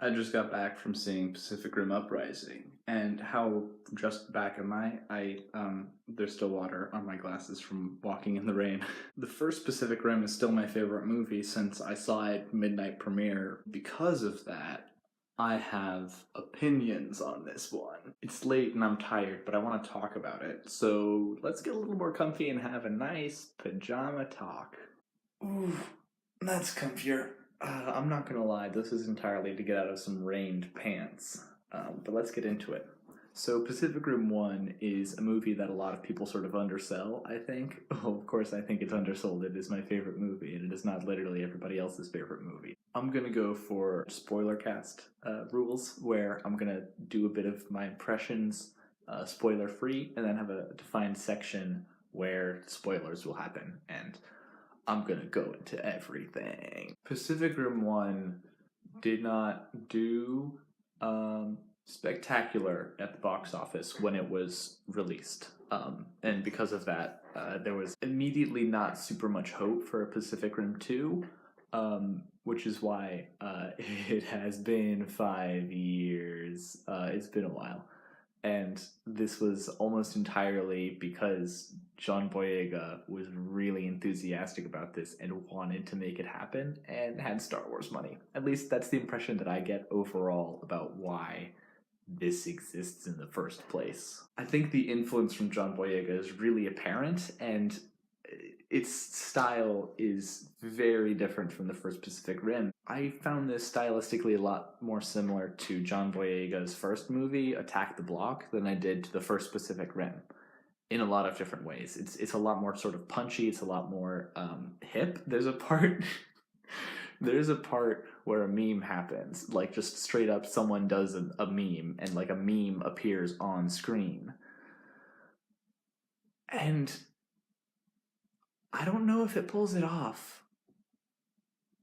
I just got back from seeing Pacific Rim Uprising, and how just back am I? There's still water on my glasses from walking in the rain. The first Pacific Rim is still my favorite movie since I saw it midnight premiere. Because of that, I have opinions on this one. It's late and I'm tired, but I want to talk about it. So let's get a little more comfy and have a nice pajama talk. Ooh, that's comfier. I'm not gonna lie, this is entirely to get out of some rained pants. But let's get into it. So, Pacific Rim 1 is a movie that a lot of people sort of undersell, I think. Well, of course, I think it's undersold. It is my favorite movie, and it is not literally everybody else's favorite movie. I'm gonna go for spoiler cast rules, where I'm gonna do a bit of my impressions spoiler free, and then have a defined section where spoilers will happen. And I'm gonna go into everything. Pacific Rim 1 did not do spectacular at the box office when it was released. And because of that, there was immediately not super much hope for Pacific Rim 2, which is why it has been 5 years. It's been a while. And this was almost entirely because John Boyega was really enthusiastic about this and wanted to make it happen and had Star Wars money. At least that's the impression that I get overall about why this exists in the first place. I think the influence from John Boyega is really apparent, and its style is very different from the first Pacific Rim. I found this stylistically a lot more similar to John Boyega's first movie, Attack the Block, than I did to the first Pacific Rim in a lot of different ways. It's a lot more sort of punchy, it's a lot more hip. There's a part where a meme happens, like just straight up someone does a meme and like a meme appears on screen. And I don't know if it pulls it off.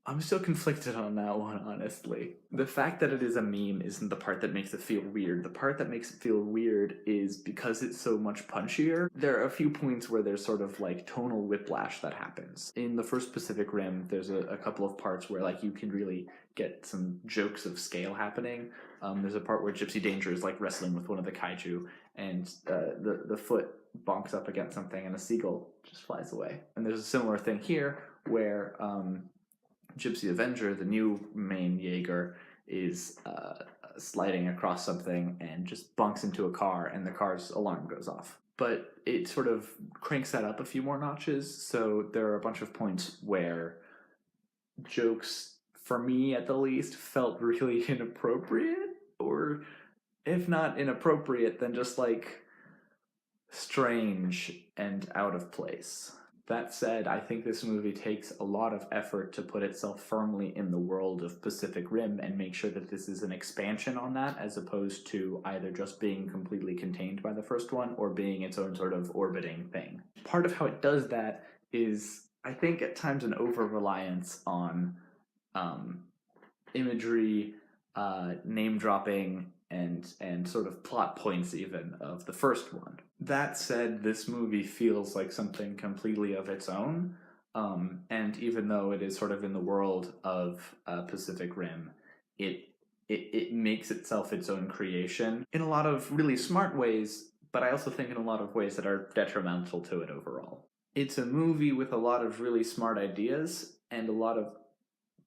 I'm still conflicted on that one, honestly. The fact that it is a meme isn't the part that makes it feel weird. The part that makes it feel weird is because it's so much punchier. There are a few points where there's sort of like tonal whiplash that happens. In the first Pacific Rim, there's a couple of parts where like you can really get some jokes of scale happening. There's a part where Gypsy Danger is like wrestling with one of the kaiju, and the foot bonks up against something and a seagull just flies away. And there's a similar thing here where Gypsy Avenger, the new main Jaeger, is sliding across something and just bunks into a car, and the car's alarm goes off. But it sort of cranks that up a few more notches, so there are a bunch of points where jokes, for me at the least, felt really inappropriate, or if not inappropriate, then just like strange and out of place. That said, I think this movie takes a lot of effort to put itself firmly in the world of Pacific Rim and make sure that this is an expansion on that, as opposed to either just being completely contained by the first one or being its own sort of orbiting thing. Part of how it does that is, I think, at times an over-reliance on imagery, name-dropping, and sort of plot points even of the first one. That said, this movie feels like something completely of its own, and even though it is sort of in the world of Pacific Rim, it makes itself its own creation in a lot of really smart ways, but I also think in a lot of ways that are detrimental to it overall. It's a movie with a lot of really smart ideas and a lot of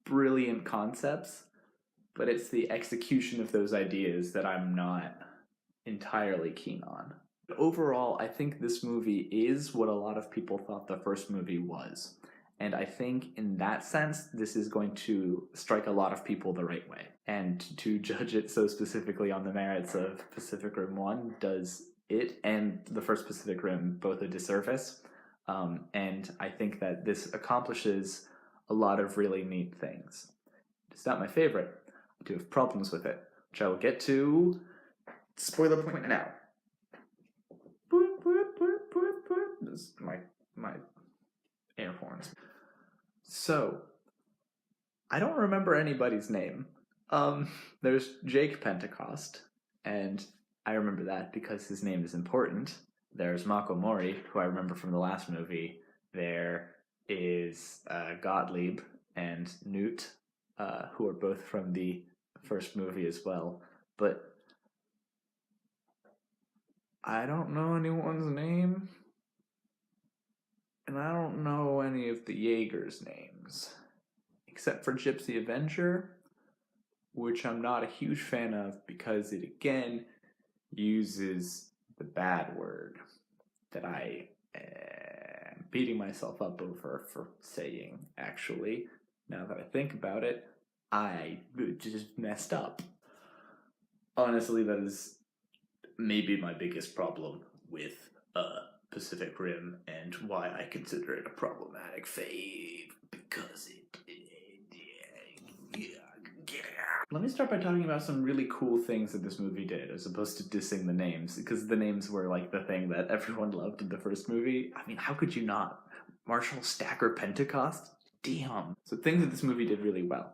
brilliant concepts, but it's the execution of those ideas that I'm not entirely keen on. Overall, I think this movie is what a lot of people thought the first movie was. And I think in that sense, this is going to strike a lot of people the right way. And to judge it so specifically on the merits of Pacific Rim 1 does it and the first Pacific Rim both a disservice. And I think that this accomplishes a lot of really neat things. It's not my favorite. I do have problems with it, which I will get to. Spoiler point now. This is my air horns. So, I don't remember anybody's name. There's Jake Pentecost, and I remember that because his name is important. There's Mako Mori, who I remember from the last movie. There is Gottlieb and Newt, who are both from the first movie as well. But I don't know anyone's name, and I don't know any of the Jaegers' names, except for Gypsy Avenger, which I'm not a huge fan of because it again uses the bad word that I am beating myself up over for saying, actually. Now that I think about it, I just messed up. Honestly, that is maybe my biggest problem with Pacific Rim and why I consider it a problematic fave, because let me start by talking about some really cool things that this movie did, as opposed to dissing the names, because the names were like the thing that everyone loved in the first movie. I mean, how could you not? Marshall Stacker Pentecost? Damn. So things that this movie did really well.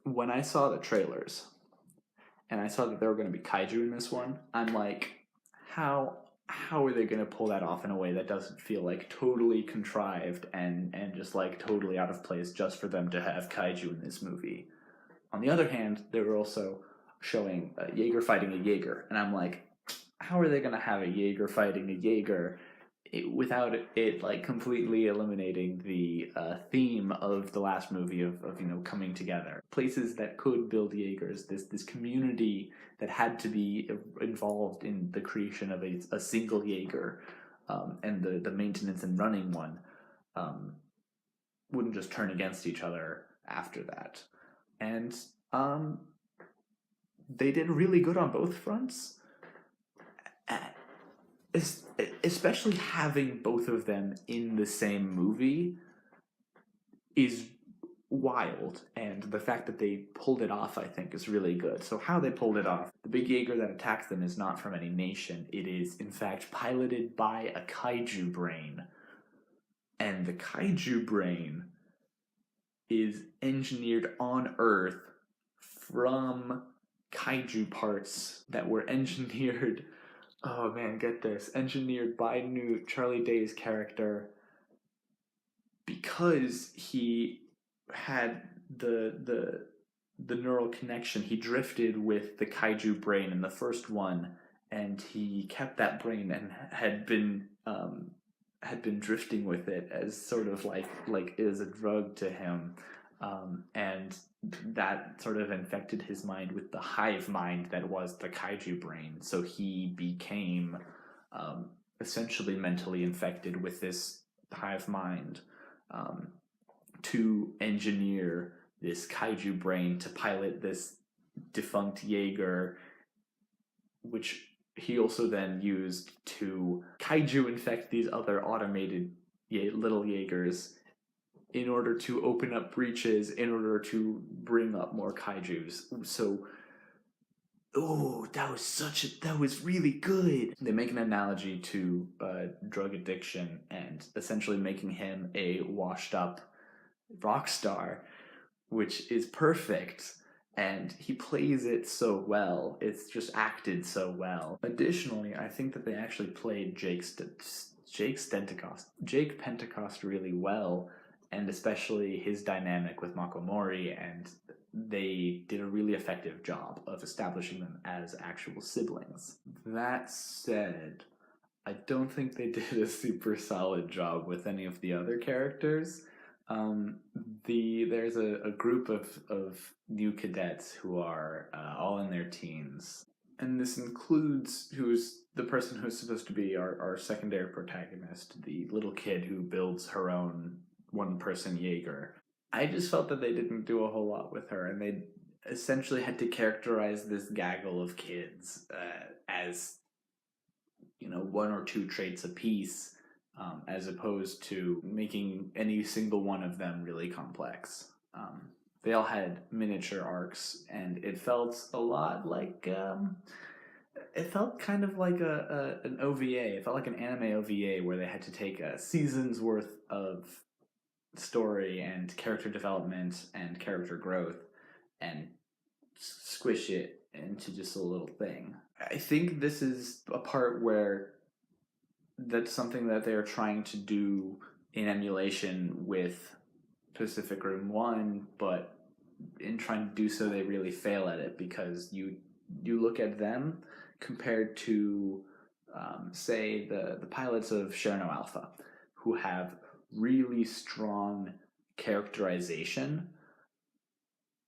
When I saw the trailers, and I saw that there were going to be kaiju in this one, I'm like, how are they going to pull that off in a way that doesn't feel like totally contrived and just like totally out of place just for them to have kaiju in this movie? On the other hand, they were also showing a Jaeger fighting a Jaeger, and I'm like, how are they going to have a Jaeger fighting a Jaeger without it like completely eliminating the theme of the last movie of coming together, places that could build Jaegers, this community that had to be involved in the creation of a single Jaeger, and the maintenance and running one, wouldn't just turn against each other after that. And they did really good on both fronts. Especially having both of them in the same movie is wild, and the fact that they pulled it off, I think, is really good. So how they pulled it off: the big Jaeger that attacks them is not from any nation. It is, in fact, piloted by a kaiju brain. And the kaiju brain is engineered on Earth from kaiju parts that were engineered, oh man, get this, engineered by Newt, Charlie Day's character, because he had the neural connection. He drifted with the kaiju brain in the first one, and he kept that brain and had been drifting with it as sort of like is a drug to him, and that sort of infected his mind with the hive mind that was the kaiju brain. So he became essentially mentally infected with this hive mind, to engineer this kaiju brain to pilot this defunct Jaeger, which he also then used to kaiju infect these other automated little Jaegers in order to open up breaches, in order to bring up more kaijus. So, that was really good. They make an analogy to drug addiction and essentially making him a washed up rock star, which is perfect. And he plays it so well. It's just acted so well. Additionally, I think that they actually played Jake Pentecost really well, and especially his dynamic with Mako Mori, and they did a really effective job of establishing them as actual siblings. That said, I don't think they did a super solid job with any of the other characters. There's a group of new cadets who are all in their teens, and this includes who's the person who's supposed to be our secondary protagonist, the little kid who builds her own one-person Jaeger. I just felt that they didn't do a whole lot with her, and they essentially had to characterize this gaggle of kids as one or two traits apiece, as opposed to making any single one of them really complex. They all had miniature arcs, and it felt a lot like it felt kind of like an OVA. It felt like an anime OVA where they had to take a season's worth of story and character development and character growth and squish it into just a little thing. I think this is a part where that's something that they're trying to do in emulation with Pacific Rim 1, but in trying to do so, they really fail at it, because you look at them compared to, say, the pilots of Cherno Alpha, who have really strong characterization,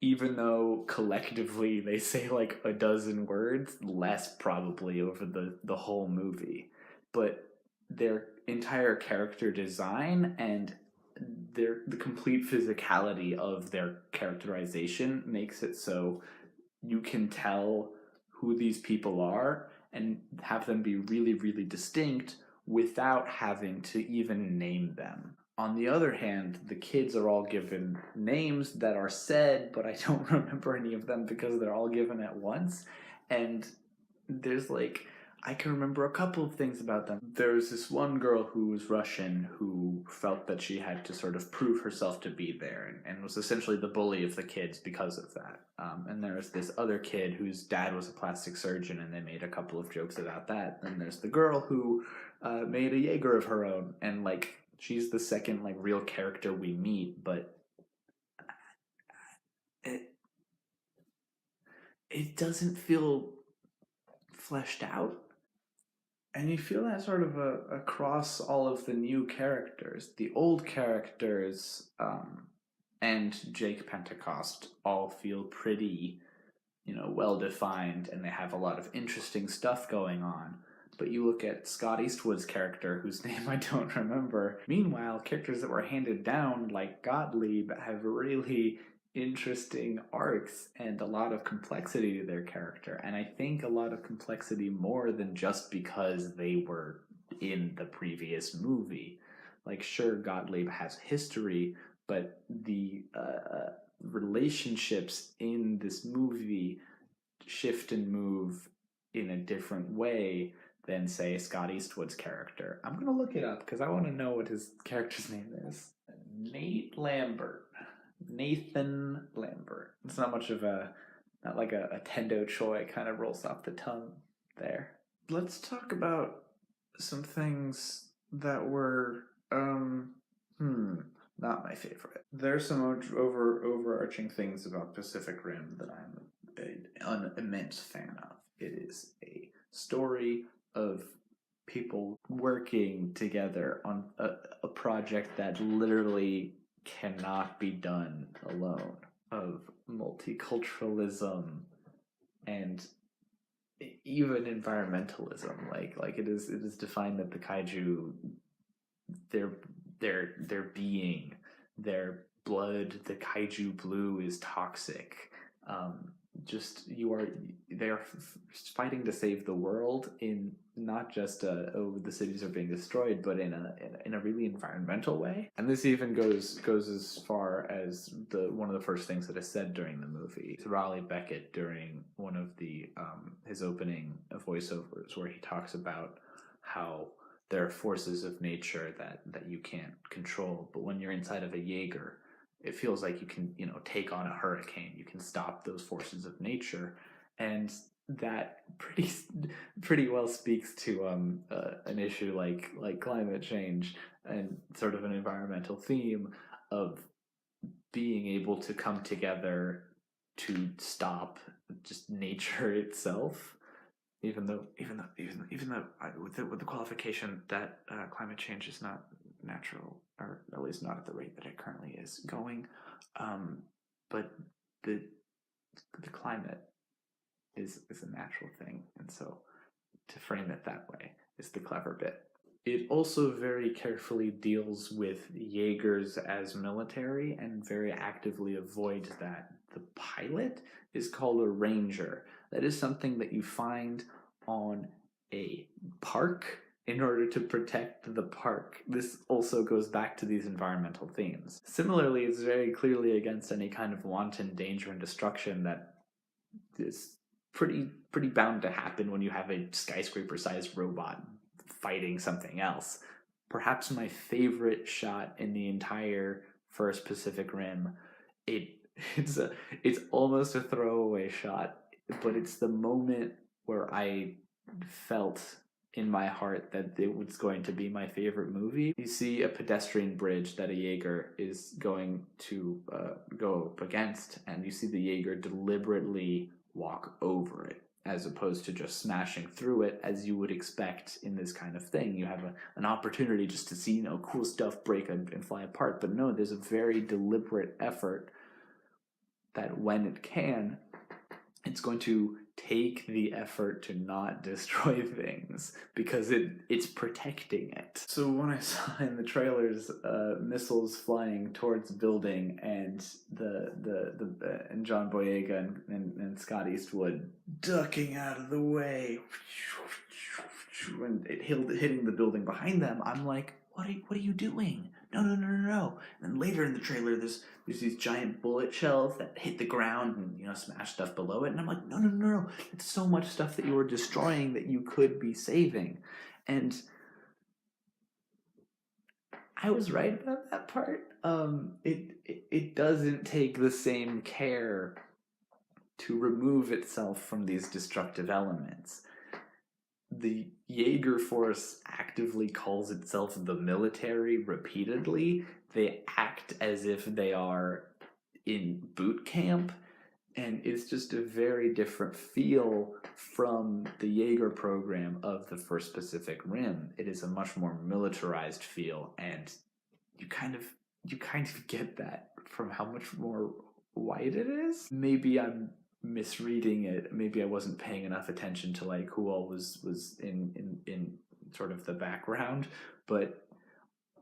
even though collectively they say like a dozen words, less probably over the whole movie. But their entire character design and the complete physicality of their characterization makes it so you can tell who these people are and have them be really, really distinct without having to even name them. On the other hand, the kids are all given names that are said, but I don't remember any of them because they're all given at once. And there's like, I can remember a couple of things about them. There's this one girl who was Russian who felt that she had to sort of prove herself to be there, and was essentially the bully of the kids because of that. And there's this other kid whose dad was a plastic surgeon, and they made a couple of jokes about that. And there's the girl who made a Jaeger of her own, and like she's the second like real character we meet, but it doesn't feel fleshed out. And you feel that sort of across all of the new characters. The old characters and Jake Pentecost all feel pretty, well defined, and they have a lot of interesting stuff going on. But you look at Scott Eastwood's character, whose name I don't remember. Meanwhile, characters that were handed down, like Gottlieb, have really interesting arcs and a lot of complexity to their character. And I think a lot of complexity more than just because they were in the previous movie. Like, sure, Gottlieb has history, but the relationships in this movie shift and move in a different way than, say, Scott Eastwood's character. I'm going to look it up because I want to know what his character's name is. Nathan Lambert. It's not much of not like a Tendo Choi kind of rolls off the tongue there. Let's talk about some things that were, not my favorite. There's some overarching things about Pacific Rim that I'm an immense fan of. It is a story of people working together on a project that literally cannot be done alone, of multiculturalism and even environmentalism. Like it is defined that the kaiju, their being, their blood, the kaiju blue is toxic. They are fighting to save the world in not just the cities are being destroyed, but in a really environmental way. And this even goes as far as one of the first things that is said during the movie. It's Raleigh Beckett during one of the his opening voiceovers, where he talks about how there are forces of nature that you can't control, but when you're inside of a Jaeger, it feels like you can, take on a hurricane. You can stop those forces of nature, and that pretty well speaks to an issue like climate change and sort of an environmental theme of being able to come together to stop just nature itself. Even though with the qualification that climate change is not natural, or at least not at the rate that it currently is going, but the climate is a natural thing, and so to frame it that way is the clever bit. It also very carefully deals with Jaegers as military and very actively avoids that. The pilot is called a ranger. That is something that you find on a park in order to protect the park. This also goes back to these environmental themes. Similarly, it's very clearly against any kind of wanton danger and destruction that is pretty bound to happen when you have a skyscraper-sized robot fighting something else. Perhaps my favorite shot in the entire first Pacific Rim. It's almost a throwaway shot, but it's the moment where I felt in my heart that it was going to be my favorite movie. You see a pedestrian bridge that a Jaeger is going to go up against, and you see the Jaeger deliberately walk over it, as opposed to just smashing through it, as you would expect in this kind of thing. You have an opportunity just to see, cool stuff break and fly apart, but no, there's a very deliberate effort that when it can, it's going to take the effort to not destroy things because it's protecting it. So when I saw in the trailers missiles flying towards the building and and John Boyega and Scott Eastwood ducking out of the way and it hitting the building behind them, I'm like, what are you doing? No. And then later in the trailer, there's these giant bullet shells that hit the ground and smash stuff below it, and I'm like, no, it's so much stuff that you were destroying that you could be saving. And I was right about that part. It doesn't take the same care to remove itself from these destructive elements. The Jaeger Force actively calls itself the military repeatedly. They act as if they are in boot camp, and it's just a very different feel from the Jaeger program of the first Pacific Rim. It is a much more militarized feel, and you kind of get that from how much more white it is. Maybe I'm misreading it. Maybe I wasn't paying enough attention to who all was in sort of the background, but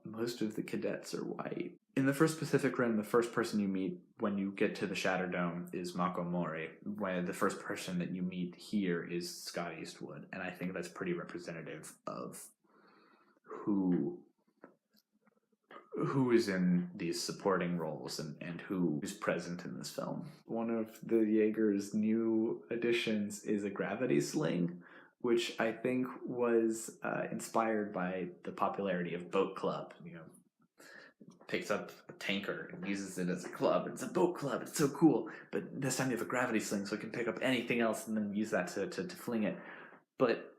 most of the cadets are white. In the first Pacific Rim, the first person you meet when you get to the Shatter Dome is Mako Mori, where the first person that you meet here is Scott Eastwood, and I think that's pretty representative of who is in these supporting roles and who is present in this film. One of the Jaeger's new additions is a gravity sling, which I think was inspired by the popularity of Boat Club. Picks up a tanker and uses it as a club. It's a boat club. It's so cool. But this time you have a gravity sling, so it can pick up anything else and then use that to fling it. But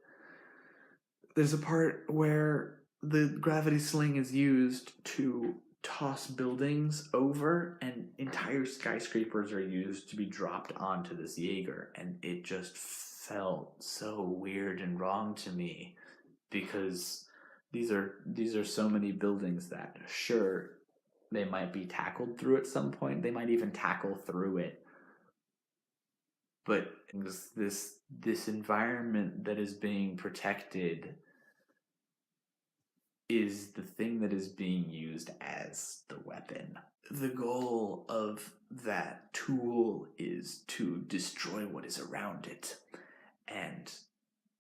there's a part where the gravity sling is used to toss buildings over, and entire skyscrapers are used to be dropped onto this Jaeger, and it just felt so weird and wrong to me because these are so many buildings that, sure, they might be tackled through at some point. They might even tackle through it, but this environment that is being protected is the thing that is being used as the weapon. The goal of that tool is to destroy what is around it. And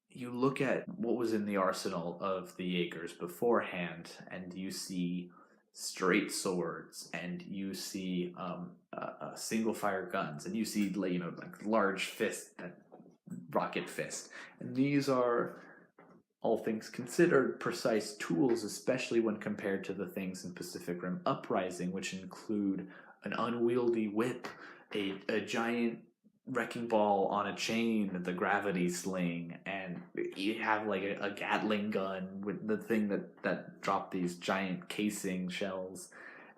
you look at what was in the arsenal of the Jaegers beforehand, and you see straight swords, and you see single fire guns, and you see large fist, that rocket fist, and these are, all things considered, precise tools, especially when compared to the things in Pacific Rim Uprising, which include an unwieldy whip, a giant wrecking ball on a chain, the gravity sling, and you have a Gatling gun with the thing that dropped these giant casing shells,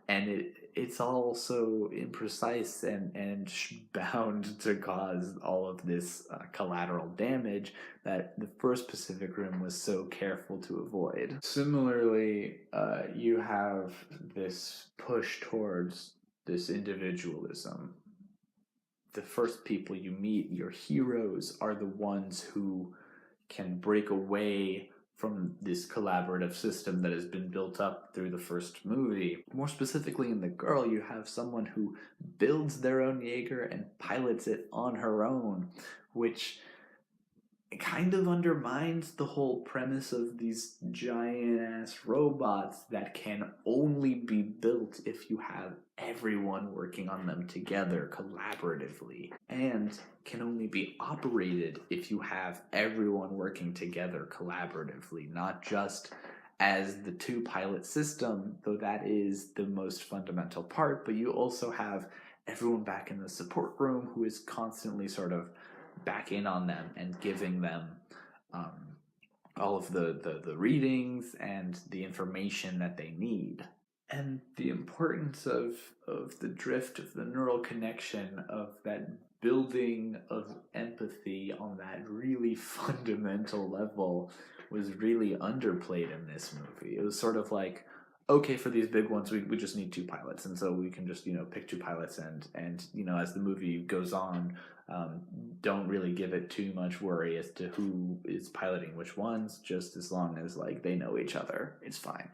and it's all so imprecise and bound to cause all of this collateral damage that the first Pacific Rim was so careful to avoid. Similarly, you have this push towards this individualism. The first people you meet, your heroes, are the ones who can break away from this collaborative system that has been built up through the first movie. More specifically, in the girl, you have someone who builds their own Jaeger and pilots it on her own, which kind of undermines the whole premise of these giant-ass robots that can only be built if you have everyone working on them together collaboratively, and can only be operated if you have everyone working together collaboratively, not just as the two-pilot system, though that is the most fundamental part, but you also have everyone back in the support room who is constantly sort of back in on them and giving them all of the readings and the information that they need. And the importance of the drift, of the neural connection, of that building of empathy on that really fundamental level was really underplayed in this movie. It was sort of like, okay, for these big ones, we just need two pilots, and so we can just pick two pilots, and as the movie goes on, don't really give it too much worry as to who is piloting which ones. Just as long as like they know each other, it's fine.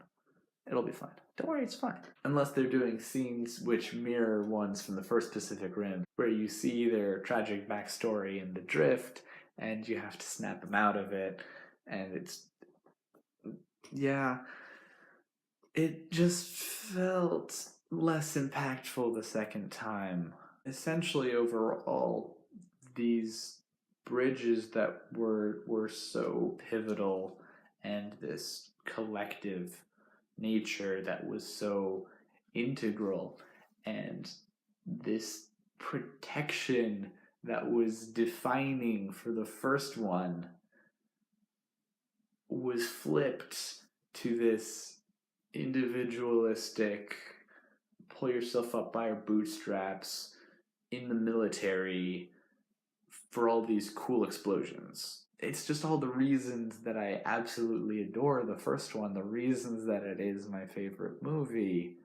It'll be fine. Don't worry, it's fine. Unless they're doing scenes which mirror ones from the first Pacific Rim, where you see their tragic backstory in the drift, and you have to snap them out of it, and yeah, it just felt less impactful the second time. Essentially, overall, these bridges that were so pivotal, and this collective nature that was so integral, and this protection that was defining for the first one, was flipped to this individualistic, pull yourself up by your bootstraps in the military for all these cool explosions. It's just all the reasons that I absolutely adore the first one, the reasons that it is my favorite movie,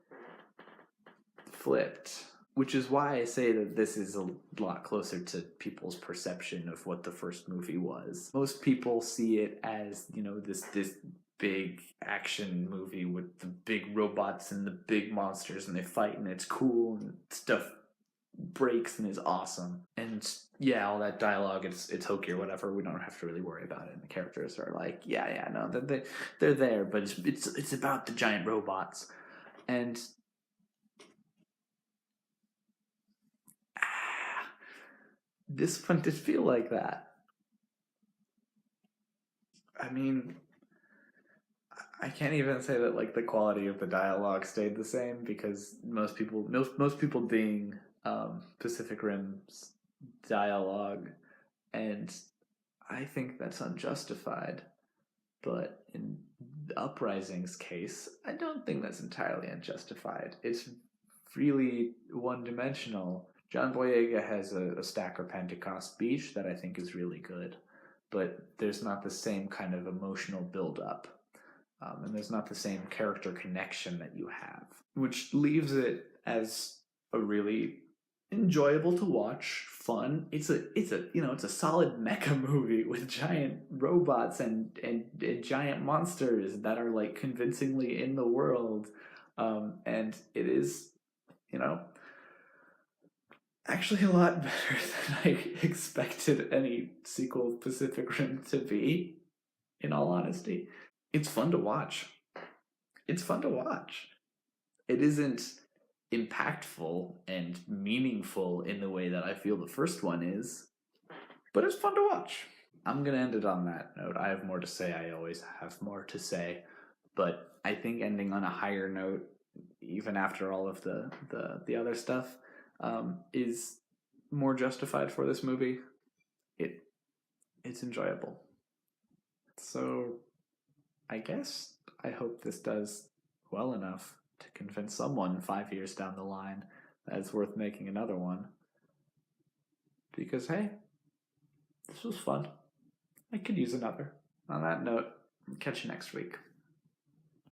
flipped. Which is why I say that this is a lot closer to people's perception of what the first movie was. Most people see it as, this big action movie with the big robots and the big monsters, and they fight, and it's cool, and stuff breaks and is awesome. And yeah, all that dialogue, it's hokey or whatever. We don't have to really worry about it. And the characters are like, no, they're there, but it's about the giant robots. And this one did feel like that. I mean, I can't even say that like the quality of the dialogue stayed the same, because most people ding Pacific Rim's dialogue, and I think that's unjustified. But in the Uprising's case, I don't think that's entirely unjustified. It's really one-dimensional. John Boyega has a Stacker Pentecost speech that I think is really good, but there's not the same kind of emotional build-up, and there's not the same character connection that you have, which leaves it as a really enjoyable to watch, fun. It's a solid mecha movie with giant robots and giant monsters that are like convincingly in the world, and it is, actually a lot better than I expected any sequel of Pacific Rim to be, in all honesty. It's fun to watch. It's fun to watch. It isn't impactful and meaningful in the way that I feel the first one is, but it's fun to watch. I'm going to end it on that note. I have more to say. I always have more to say, but I think ending on a higher note, even after all of the other stuff, is more justified for this movie. It's enjoyable. So I guess I hope this does well enough to convince someone 5 years down the line that it's worth making another one. Because hey, this was fun. I could use another. On that note, catch you next week.